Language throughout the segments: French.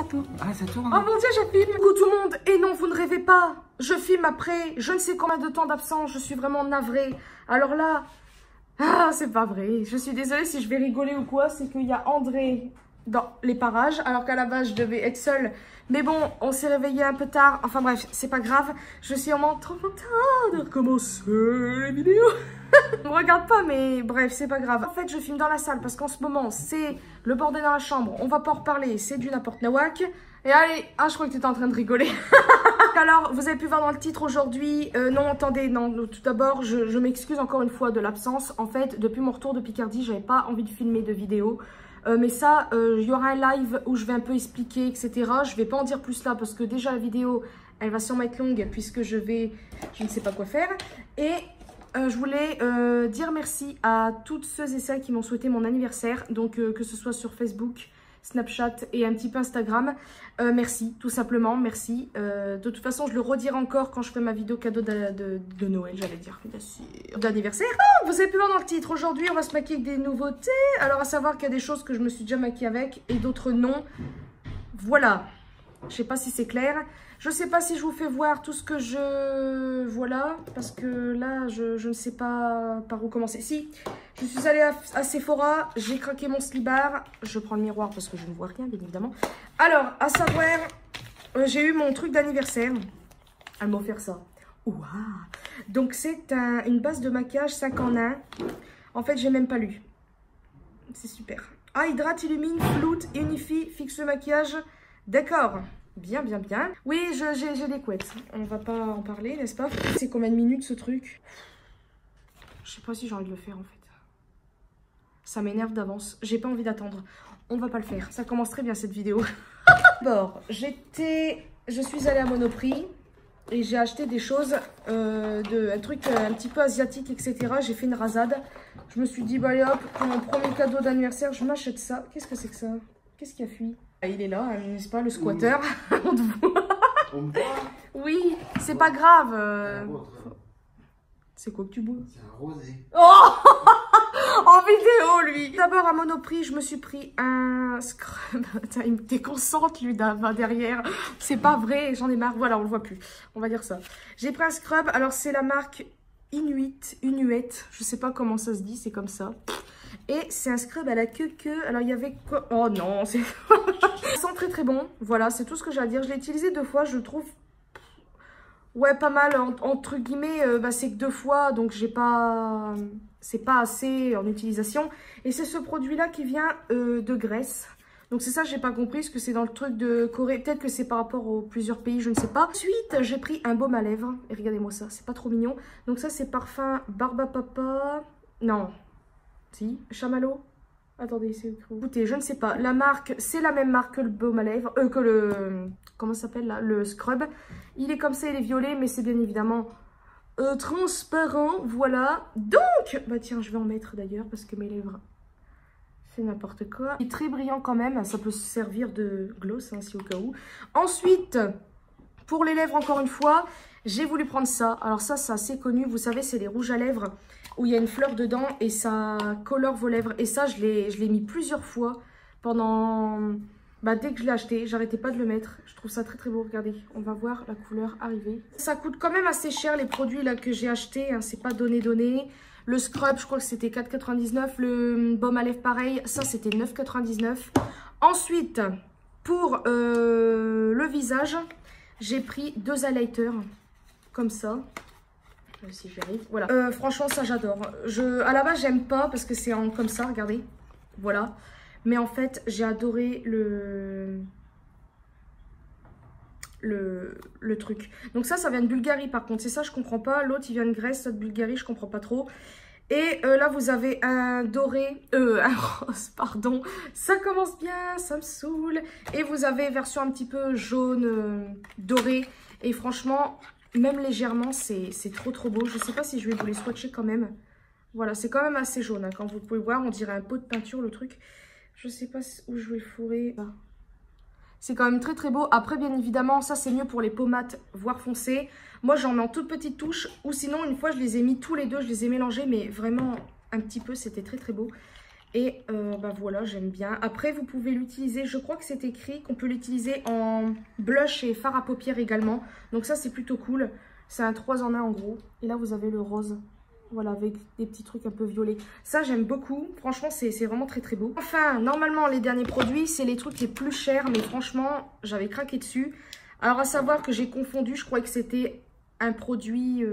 tout. Ah, ça tourne. Oh mon dieu, je filme. Coucou tout le monde. Et non, vous ne rêvez pas. Je filme après je ne sais combien de temps d'absence. Je suis vraiment navrée. Alors là, ah, c'est pas vrai. Je suis désolée si je vais rigoler ou quoi. C'est qu'il y a André dans les parages. Alors qu'à la base, je devais être seule. Mais bon, on s'est réveillé un peu tard. Enfin bref, c'est pas grave. Je suis vraiment trop contente de recommencer les vidéos. On me regarde pas, mais bref, c'est pas grave. En fait, je filme dans la salle parce qu'en ce moment, c'est le bordel dans la chambre. On va pas en reparler, c'est du n'importe nawak. Et allez, ah, je crois que tu étais en train de rigoler. Alors, vous avez pu voir dans le titre aujourd'hui. Non, attendez, non, tout d'abord, je m'excuse encore une fois de l'absence. En fait, depuis mon retour de Picardie, j'avais pas envie de filmer de vidéo. Mais ça, il y aura un live où je vais un peu expliquer, etc. Je vais pas en dire plus là parce que déjà la vidéo, elle va sûrement être longue puisque je ne sais pas quoi faire. Et je voulais dire merci à toutes ceux et celles qui m'ont souhaité mon anniversaire. Donc que ce soit sur Facebook, Snapchat et un petit peu Instagram. Merci, tout simplement, merci. De toute façon, je le redirai encore quand je ferai ma vidéo cadeau de Noël, j'allais dire, bien sûr, d'anniversaire. Oh, vous avez pu voir dans le titre, aujourd'hui, on va se maquiller avec des nouveautés. Alors, à savoir qu'il y a des choses que je me suis déjà maquillée avec et d'autres non. Voilà. Je sais pas si c'est clair. Je sais pas si je vous fais voir tout ce que je... Voilà, parce que là, je ne sais pas par où commencer. Si, je suis allée à Sephora, j'ai craqué mon slibard. Je prends le miroir parce que je ne vois rien, bien évidemment. Alors, à savoir, j'ai eu mon truc d'anniversaire. Elle m'a offert ça. Waouh! Donc, c'est une base de maquillage 5 en 1. En fait, j'ai même pas lu. C'est super. Ah, hydrate, illumine, floute, unifie, fixe le maquillage. D'accord. Bien, bien, bien. Oui, j'ai des couettes. On va pas en parler, n'est-ce pas? C'est combien de minutes ce truc? Je sais pas si j'ai envie de le faire en fait. Ça m'énerve d'avance. J'ai pas envie d'attendre. On va pas le faire. Ça commence très bien cette vidéo. D'abord, je suis allée à Monoprix et j'ai acheté des choses, un truc un petit peu asiatique, etc. J'ai fait une rasade. Je me suis dit, bah allez hop, pour mon premier cadeau d'anniversaire, je m'achète ça. Qu'est-ce que c'est que ça? Qu'est-ce qui a fui? Il est là, n'est-ce pas, le squatter. On te voit. On me voit. Oui, c'est pas grave. C'est quoi que tu bois? C'est un rosé. Oh en vidéo, lui. D'abord, à Monoprix, je me suis pris un scrub. Attends, il me déconcentre, lui, derrière. C'est pas vrai, j'en ai marre. Voilà, on le voit plus. On va dire ça. J'ai pris un scrub. Alors, c'est la marque Inuit. Je sais pas comment ça se dit, c'est comme ça. Et c'est un scrub à la queue. Alors, il y avait quoi? Oh non, c'est... Ça sent très très bon. Voilà, c'est tout ce que j'ai à dire. Je l'ai utilisé 2 fois, je le trouve... Ouais, pas mal, entre guillemets, c'est que 2 fois, donc j'ai pas... C'est pas assez en utilisation. Et c'est ce produit-là qui vient de Grèce. Donc c'est ça, j'ai pas compris, ce que c'est dans le truc de Corée. Peut-être que c'est par rapport aux plusieurs pays, je ne sais pas. Ensuite, j'ai pris un baume à lèvres. Et regardez-moi ça, c'est pas trop mignon. Donc ça, c'est parfum Barbapapa. Non. Si, Chamallow. Attendez, c'est écrit. Écoutez, je ne sais pas. La marque, c'est la même marque que le baume à lèvres. Que le... Comment ça s'appelle là? Le scrub. Il est comme ça, il est violet, mais c'est bien évidemment transparent. Voilà. Donc, bah tiens, je vais en mettre d'ailleurs parce que mes lèvres, c'est n'importe quoi. Il est très brillant quand même. Ça peut servir de gloss, hein, si au cas où. Ensuite, pour les lèvres, encore une fois, j'ai voulu prendre ça. Alors ça, c'est assez connu. Vous savez, c'est les rouges à lèvres où il y a une fleur dedans et ça colore vos lèvres. Et ça, je l'ai mis plusieurs fois pendant... Bah, dès que je l'ai acheté, j'arrêtais pas de le mettre. Je trouve ça très très beau. Regardez, on va voir la couleur arriver. Ça coûte quand même assez cher les produits là que j'ai achetés. Hein. C'est pas donné. Le scrub, je crois que c'était 4,99. Le baume à lèvres, pareil. Ça, c'était 9,99. Ensuite, pour le visage, j'ai pris 2 highlighters comme ça. Si j'y arrive. Voilà. Franchement, ça j'adore. À la base, j'aime pas parce que c'est comme ça, regardez. Voilà. Mais en fait, j'ai adoré le truc. Donc ça vient de Bulgarie par contre. C'est ça, je comprends pas. L'autre, il vient de Grèce, ça de Bulgarie, je comprends pas trop. Et là, vous avez un doré, un rose, pardon. Ça commence bien, ça me saoule. Et vous avez version un petit peu jaune, doré. Et franchement, même légèrement, c'est trop trop beau. Je sais pas si je vais vous les swatcher quand même. Voilà, c'est quand même assez jaune. Hein. Quand vous pouvez voir, on dirait un pot de peinture, le truc. Je sais pas où je vais le fourrer. C'est quand même très très beau. Après, bien évidemment, ça c'est mieux pour les peaux mates, voire foncées. Moi, j'en mets en toute petite touche. Ou sinon, une fois, je les ai mis tous les deux. Je les ai mélangés, mais vraiment un petit peu. C'était très très beau. Et bah voilà, j'aime bien. Après, vous pouvez l'utiliser, je crois que c'est écrit qu'on peut l'utiliser en blush et fard à paupières également. Donc ça, c'est plutôt cool. C'est un 3 en 1 en gros. Et là, vous avez le rose. Voilà, avec des petits trucs un peu violets. Ça, j'aime beaucoup. Franchement, c'est vraiment très très beau. Enfin, normalement, les derniers produits, c'est les trucs les plus chers. Mais franchement, j'avais craqué dessus. Alors, à savoir que j'ai confondu. Je croyais que c'était un produit...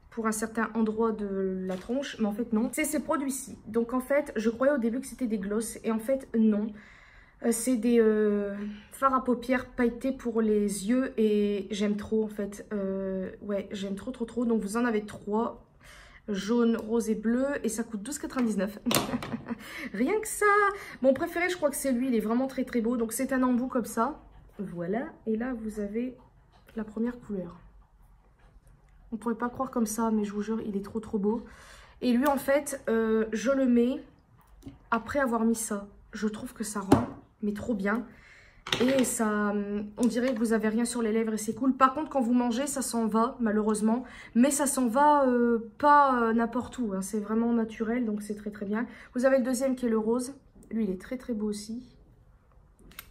pour un certain endroit de la tronche, mais en fait non. C'est ces produits-ci. Donc en fait, je croyais au début que c'était des glosses, et en fait non. C'est des fards à paupières pailletés pour les yeux, et j'aime trop en fait. Ouais, j'aime trop. Donc vous en avez 3, jaune, rose et bleu, et ça coûte 12,99. Rien que ça. Mon préféré, je crois que c'est lui, il est vraiment très très beau. Donc c'est un embout comme ça. Voilà, et là vous avez la première couleur. On pourrait pas croire comme ça, mais je vous jure, il est trop beau. Et lui, en fait, je le mets après avoir mis ça. Je trouve que ça rend, mais trop bien. Et ça, on dirait que vous avez rien sur les lèvres et c'est cool. Par contre, quand vous mangez, ça s'en va, malheureusement. Mais ça s'en va pas n'importe où. Hein. C'est vraiment naturel, donc c'est très bien. Vous avez le deuxième qui est le rose. Lui, il est très beau aussi.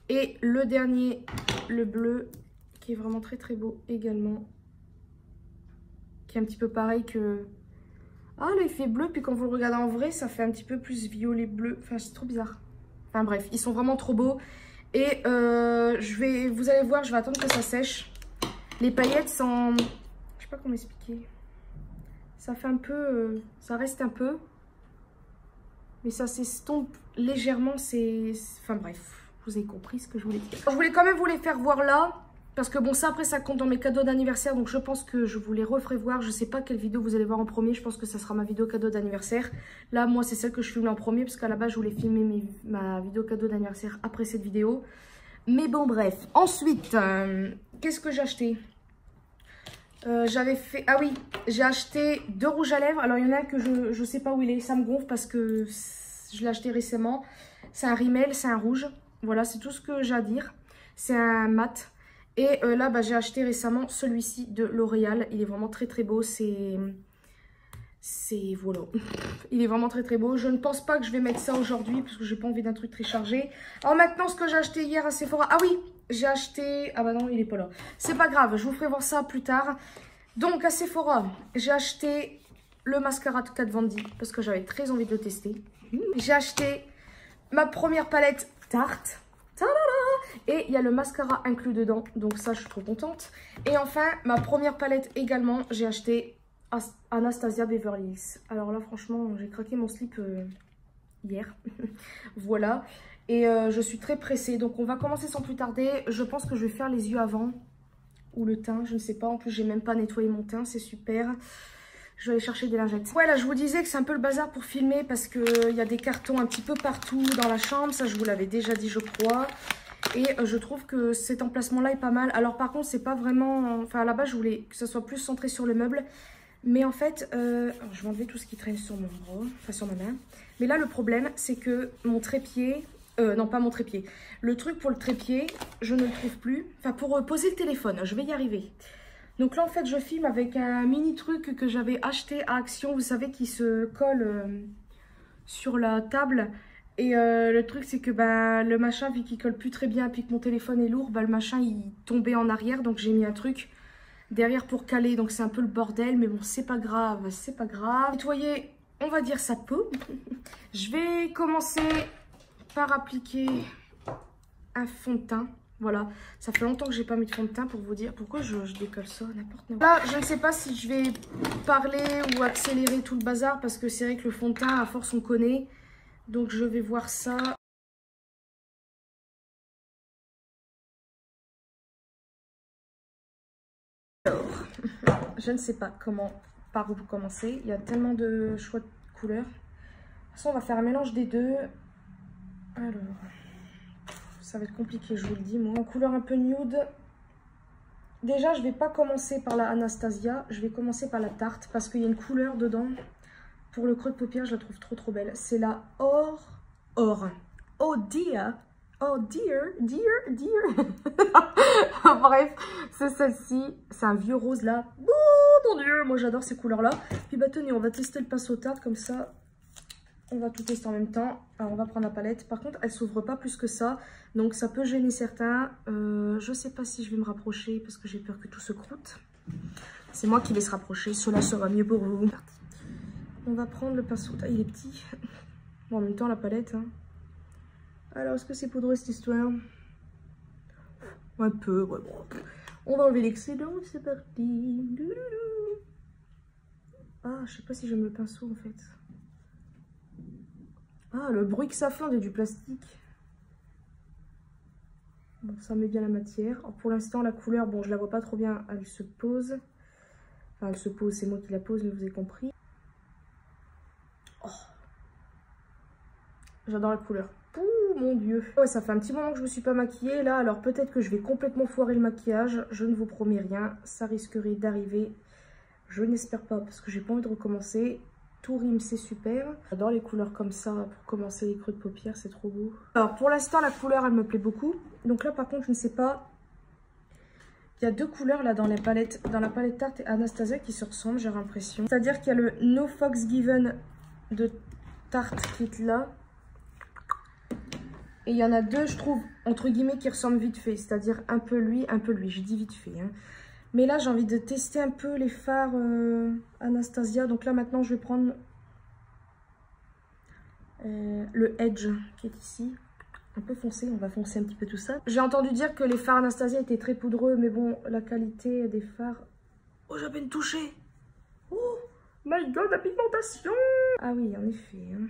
Et le dernier, le bleu, qui est vraiment très beau également. Qui est un petit peu pareil que... Ah, là, il fait bleu, puis quand vous le regardez en vrai, ça fait un petit peu plus violet bleu. Enfin, c'est trop bizarre. Enfin, bref, ils sont vraiment trop beaux. Et vous allez voir, je vais attendre que ça sèche. Les paillettes sont... Je sais pas comment expliquer. Ça fait un peu... ça reste un peu. Mais ça s'estompe légèrement. Enfin, bref, vous avez compris ce que je voulais dire. Je voulais quand même vous les faire voir là. Parce que bon, ça après ça compte dans mes cadeaux d'anniversaire. Donc je pense que je vous les referai voir. Je sais pas quelle vidéo vous allez voir en premier. Je pense que ça sera ma vidéo cadeau d'anniversaire. Là moi c'est celle que je filme en premier. Parce qu'à la base je voulais filmer ma vidéo cadeau d'anniversaire après cette vidéo. Mais bon bref. Ensuite, qu'est-ce que j'ai acheté? J'avais fait... Ah oui, j'ai acheté 2 rouges à lèvres. Alors il y en a un que je sais pas où il est. Ça me gonfle parce que je l'ai acheté récemment. C'est un rimel, c'est un rouge. Voilà, c'est tout ce que j'ai à dire. C'est un mat. Et là, bah, j'ai acheté récemment celui-ci de L'Oréal. Il est vraiment très beau. Voilà. Il est vraiment très beau. Je ne pense pas que je vais mettre ça aujourd'hui parce que j'ai pas envie d'un truc très chargé. Alors maintenant, ce que j'ai acheté hier à Sephora. Ah oui, j'ai acheté... Ah bah non, il est pas là. C'est pas grave, je vous ferai voir ça plus tard. Donc à Sephora, j'ai acheté le mascara de Kat Von D parce que j'avais très envie de le tester. J'ai acheté ma première palette Tarte. Et il y a le mascara inclus dedans, donc ça je suis trop contente. Et enfin, ma première palette également, j'ai acheté Anastasia Beverly Hills. Alors là franchement, j'ai craqué mon slip hier. Voilà, et je suis très pressée, donc on va commencer sans plus tarder. Je pense que je vais faire les yeux avant, ou le teint, je ne sais pas. En plus j'ai même pas nettoyé mon teint, c'est super. Je vais aller chercher des lingettes. Voilà, je vous disais que c'est un peu le bazar pour filmer parce qu'il y a des cartons un petit peu partout dans la chambre. Ça, je vous l'avais déjà dit, je crois. Et je trouve que cet emplacement-là est pas mal. Alors, par contre, c'est pas vraiment... Enfin, à la base, je voulais que ça soit plus centré sur le meuble. Mais en fait, alors, je vais enlever tout ce qui traîne sur mon bras, enfin sur ma main. Mais là, le problème, c'est que mon trépied... non, pas mon trépied. Le truc pour le trépied, je ne le trouve plus. Enfin, pour poser le téléphone, je vais y arriver. Donc là, en fait, je filme avec un mini truc que j'avais acheté à Action. Vous savez, qui se colle sur la table. Et le truc, c'est que bah, le machin, vu qu'il colle plus très bien, puis que mon téléphone est lourd, bah, le machin, il tombait en arrière. Donc j'ai mis un truc derrière pour caler. Donc c'est un peu le bordel. Mais bon, c'est pas grave, c'est pas grave. Nettoyer, on va dire sa peau. Je vais commencer par appliquer un fond de teint. Voilà, ça fait longtemps que j'ai pas mis de fond de teint pour vous dire pourquoi je décolle ça, n'importe quoi. Là, je ne sais pas si je vais parler ou accélérer tout le bazar parce que c'est vrai que le fond de teint, à force, on connaît. Donc, je vais voir ça. Alors, je ne sais pas par où commencer. Il y a tellement de choix de couleurs. De toute façon, on va faire un mélange des deux. Alors... Ça va être compliqué, je vous le dis, moi. En couleur un peu nude. Déjà, je vais pas commencer par la Anastasia. Je vais commencer par la Tarte parce qu'il y a une couleur dedans. Pour le creux de paupière, je la trouve trop belle. C'est la Or. Oh dear. Oh dear. Bref, c'est celle-ci. C'est un vieux rose là. Oh mon dieu, moi j'adore ces couleurs-là. Puis bah tenez, on va tester le pinceau Tarte comme ça. on va tout tester en même temps. Alors on va prendre la palette. Par contre, elle s'ouvre pas plus que ça. Donc ça peut gêner certains. Je sais pas si je vais me rapprocher parce que j'ai peur que tout se croûte. C'est moi qui vais se rapprocher. Cela sera mieux pour vous. On va prendre le pinceau. Ah, il est petit. Bon, en même temps, la palette. Hein. Alors, est-ce que c'est poudreux cette histoire? Un peu, ouais, bon. On va enlever l'excédent. C'est parti. Ah, je sais pas si j'aime le pinceau en fait. Ah, le bruit que ça fait, on dirait du plastique. Bon, ça met bien la matière. Alors, pour l'instant, la couleur, bon, je la vois pas trop bien. Elle se pose. Enfin, elle se pose, c'est moi qui la pose, mais vous avez compris. Oh. J'adore la couleur. Ouh, mon Dieu. Ouais, ça fait un petit moment que je me suis pas maquillée, là. Alors, peut-être que je vais complètement foirer le maquillage. Je ne vous promets rien. Ça risquerait d'arriver. Je n'espère pas, parce que j'ai pas envie de recommencer. Tout rime, c'est super. J'adore les couleurs comme ça pour commencer les creux de paupières, c'est trop beau. Alors pour l'instant, la couleur, elle me plaît beaucoup. Donc là, par contre, je ne sais pas. Il y a deux couleurs là dans la palette Tarte et Anastasia qui se ressemblent, j'ai l'impression. C'est-à-dire qu'il y a le No Fox Given de Tarte qui est là. Et il y en a deux, je trouve, entre guillemets, qui ressemblent vite fait. C'est-à-dire un peu lui, un peu lui. Je dis vite fait, hein. Mais là, j'ai envie de tester un peu les fards Anastasia. Donc là, maintenant, je vais prendre le Edge qui est ici. Un peu foncé, on va foncer un petit peu tout ça. J'ai entendu dire que les fards Anastasia étaient très poudreux. Mais bon, la qualité des fards... Oh, j'ai à peine touché. Oh, my God, la pigmentation. Ah oui, en effet. Hein.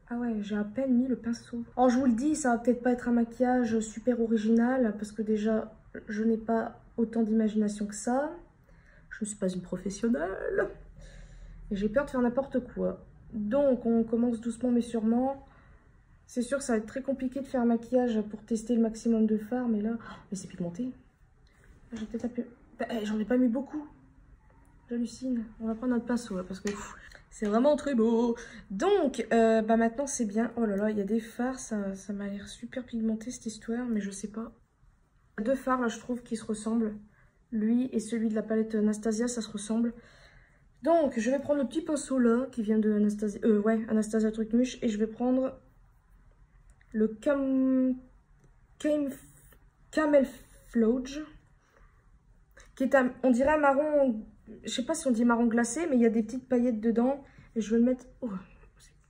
Ah ouais, j'ai à peine mis le pinceau. Alors, je vous le dis, ça va peut-être pas être un maquillage super original. Parce que déjà, je n'ai pas... autant d'imagination que ça. Je ne suis pas une professionnelle. Et j'ai peur de faire n'importe quoi. Donc, on commence doucement mais sûrement. C'est sûr que ça va être très compliqué de faire un maquillage pour tester le maximum de fards. Mais là... Mais c'est pigmenté. J'ai peut-être un peu... J'en ai pas mis beaucoup. J'hallucine. On va prendre notre pinceau là, parce que c'est vraiment très beau. Donc, maintenant c'est bien. Oh là là, il y a des fards. Ça m'a l'air super pigmenté cette histoire. Mais je sais pas. Deux fards là je trouve qui se ressemblent. Lui et celui de la palette Anastasia, ça se ressemble. Donc je vais prendre le petit pinceau là qui vient de Anastasia. Anastasia Truc Muche. Et je vais prendre le Camel Flauge. Qui est un, on dirait un marron. Je sais pas si on dit marron glacé, mais il y a des petites paillettes dedans. Et je vais le mettre. Oh,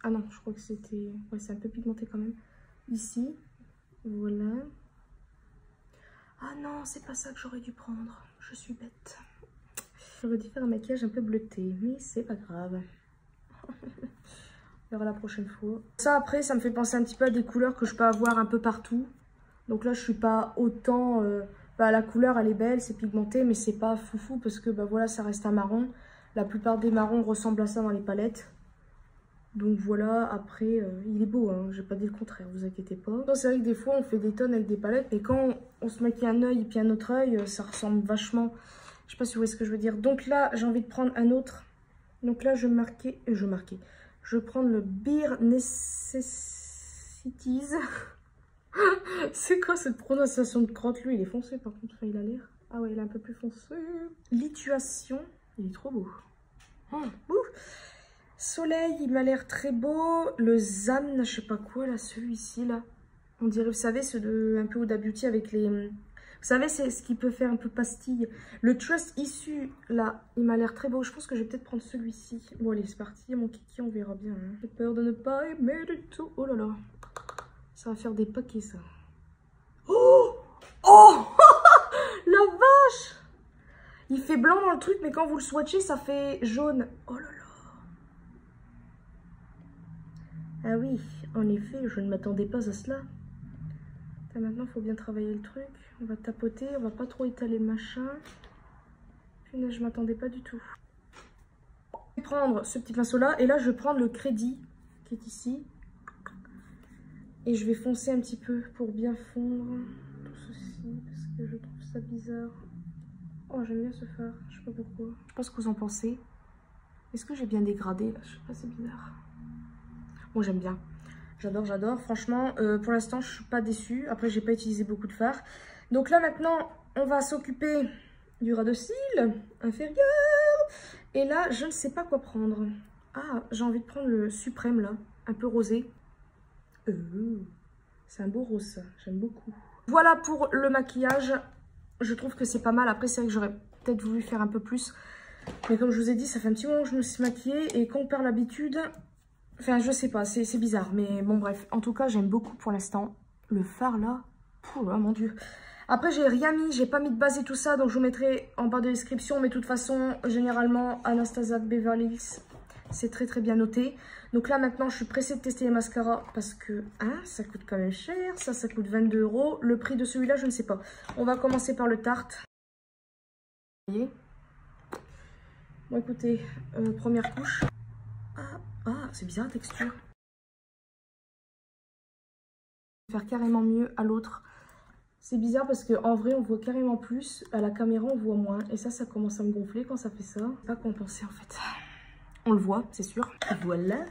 ah non, je crois que c'était. Ouais, c'est un peu pigmenté quand même. Ici. Voilà. Ah non, c'est pas ça que j'aurais dû prendre. Je suis bête. J'aurais dû faire un maquillage un peu bleuté, mais c'est pas grave. On verra la prochaine fois. Ça après, ça me fait penser un petit peu à des couleurs que je peux avoir un peu partout. Donc là, je suis pas autant... la couleur, elle est belle, c'est pigmenté, mais c'est pas foufou parce que voilà, ça reste un marron. La plupart des marrons ressemblent à ça dans les palettes. Donc voilà, après, il est beau, hein, j'ai pas dit le contraire, vous inquiétez pas. C'est vrai que des fois, on fait des tonnes avec des palettes, et quand on se maquille un œil et puis un autre œil, ça ressemble vachement. Je sais pas si vous voyez ce que je veux dire. Donc là, j'ai envie de prendre un autre. Donc là, je vais prendre le Bare Necessities. C'est quoi cette prononciation de crotte? Lui, il est foncé par contre, il a l'air. Ah ouais, il est un peu plus foncé. Lituation, il est trop beau. Oh, Soleil, il m'a l'air très beau. Le Zan, je sais pas quoi là, celui-ci là. On dirait, vous savez, ceux de un peu Huda Beauty avec les... Vous savez, c'est ce qui peut faire un peu pastille. Le Trust Issue, là, il m'a l'air très beau. Je pense que je vais peut-être prendre celui-ci. Bon, allez, c'est parti, mon kiki, on verra bien. Hein. J'ai peur de ne pas aimer du tout. Oh là là. Ça va faire des paquets, ça. Oh, oh. La vache. Il fait blanc dans le truc, mais quand vous le swatchez, ça fait jaune. Oh là là. Ah oui, en effet, je ne m'attendais pas à cela. Maintenant, il faut bien travailler le truc. On va tapoter, on va pas trop étaler le machin. Puis là, je m'attendais pas du tout. Je vais prendre ce petit pinceau-là. Et là, je vais prendre le crédit qui est ici. Et je vais foncer un petit peu pour bien fondre tout ceci. Parce que je trouve ça bizarre. Oh, j'aime bien ce fard. Je sais pas pourquoi. Je sais pas ce que vous en pensez. Est-ce que j'ai bien dégradé là? Je sais pas, c'est bizarre. Bon, j'aime bien. J'adore, j'adore. Franchement, pour l'instant, je suis pas déçue. Après, j'ai pas utilisé beaucoup de fard. Donc là, maintenant, on va s'occuper du ras de cils inférieur. Et là, je ne sais pas quoi prendre. Ah, j'ai envie de prendre le suprême, là. un peu rosé. C'est un beau rose, ça. J'aime beaucoup. Voilà pour le maquillage. Je trouve que c'est pas mal. Après, c'est vrai que j'aurais peut-être voulu faire un peu plus. Mais comme je vous ai dit, ça fait un petit moment que je me suis maquillée. Et quand on perd l'habitude... Enfin, je sais pas, c'est bizarre. Mais bon, bref. En tout cas, j'aime beaucoup pour l'instant. Le fard, là... Oh là, mon Dieu. Après, j'ai rien mis. J'ai pas mis de base et tout ça. Donc, je vous mettrai en bas de description. Mais de toute façon, généralement, Anastasia Beverly Hills, c'est très, très bien noté. Donc là, maintenant, je suis pressée de tester les mascaras. Parce que, hein, ça coûte quand même cher. Ça coûte 22 €. Le prix de celui-là, je ne sais pas. On va commencer par le Tarte. Vous voyez ? Bon, écoutez, première couche. C'est bizarre la texture. Faire carrément mieux à l'autre. C'est bizarre parce qu'en vrai, on voit carrément plus. À la caméra, on voit moins. Et ça commence à me gonfler quand ça fait ça. Je sais pas quoi en penser en fait. On le voit, c'est sûr. Voilà.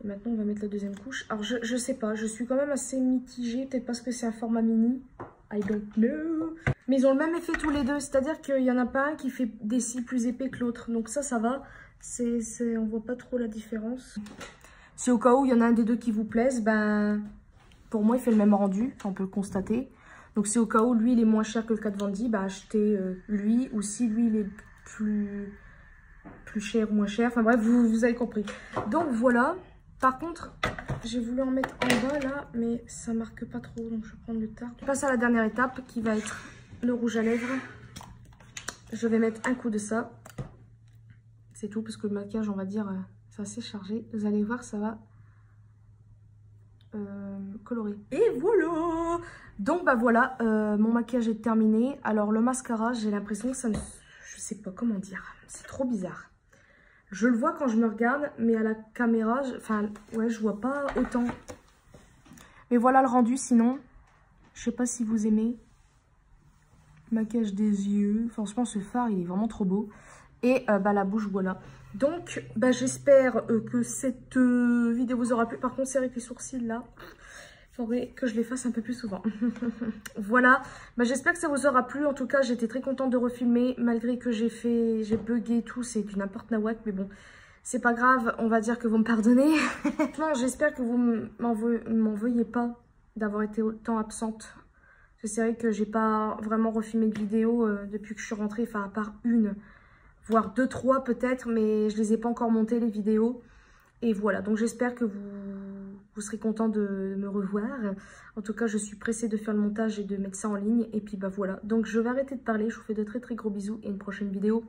Et maintenant, on va mettre la deuxième couche. Alors, je sais pas. Je suis quand même assez mitigée. Peut-être parce que c'est un format mini. I don't know. Mais ils ont le même effet tous les deux. C'est-à-dire qu'il y en a pas un qui fait des cils plus épais que l'autre. Donc ça va. On voit pas trop la différence. Si au cas où il y en a un des deux qui vous plaise, ben pour moi il fait le même rendu, on peut le constater. Donc si au cas où lui il est moins cher que le Kat Von D, ben achetez lui, ou si lui il est plus cher ou moins cher. Enfin bref, vous avez compris. Donc voilà. Par contre, j'ai voulu en mettre en bas là, mais ça marque pas trop. Donc je vais prendre le Tarte. Je passe à la dernière étape qui va être le rouge à lèvres. Je vais mettre un coup de ça. C'est tout, parce que le maquillage, on va dire, c'est assez chargé. Vous allez voir, ça va colorer. Et voilà! Donc, bah voilà, mon maquillage est terminé. Alors, le mascara, j'ai l'impression que ça ne... Je sais pas comment dire. C'est trop bizarre. Je le vois quand je me regarde, mais à la caméra, enfin, ouais, je vois pas autant. Mais voilà le rendu, sinon. Je sais pas si vous aimez. Maquillage des yeux. Franchement, ce fard, il est vraiment trop beau. Et bah, la bouche, voilà. Donc, bah, j'espère que cette vidéo vous aura plu. Par contre, c'est avec les sourcils, là. Il faudrait que je les fasse un peu plus souvent. Voilà. Bah, j'espère que ça vous aura plu. En tout cas, j'étais très contente de refilmer. Malgré que j'ai bugué et tout. C'est du n'importe nawak. Mais bon, c'est pas grave. On va dire que vous me pardonnez. Non, j'espère que vous m'en veuillez pas d'avoir été autant absente. C'est vrai que j'ai pas vraiment refilmé de vidéo depuis que je suis rentrée. Enfin, à part une, voire 2, 3 peut-être, mais je les ai pas encore montées les vidéos. Et voilà, donc j'espère que vous serez contents de me revoir. En tout cas, je suis pressée de faire le montage et de mettre ça en ligne. Et puis bah voilà, donc je vais arrêter de parler. Je vous fais de très très gros bisous et une prochaine vidéo.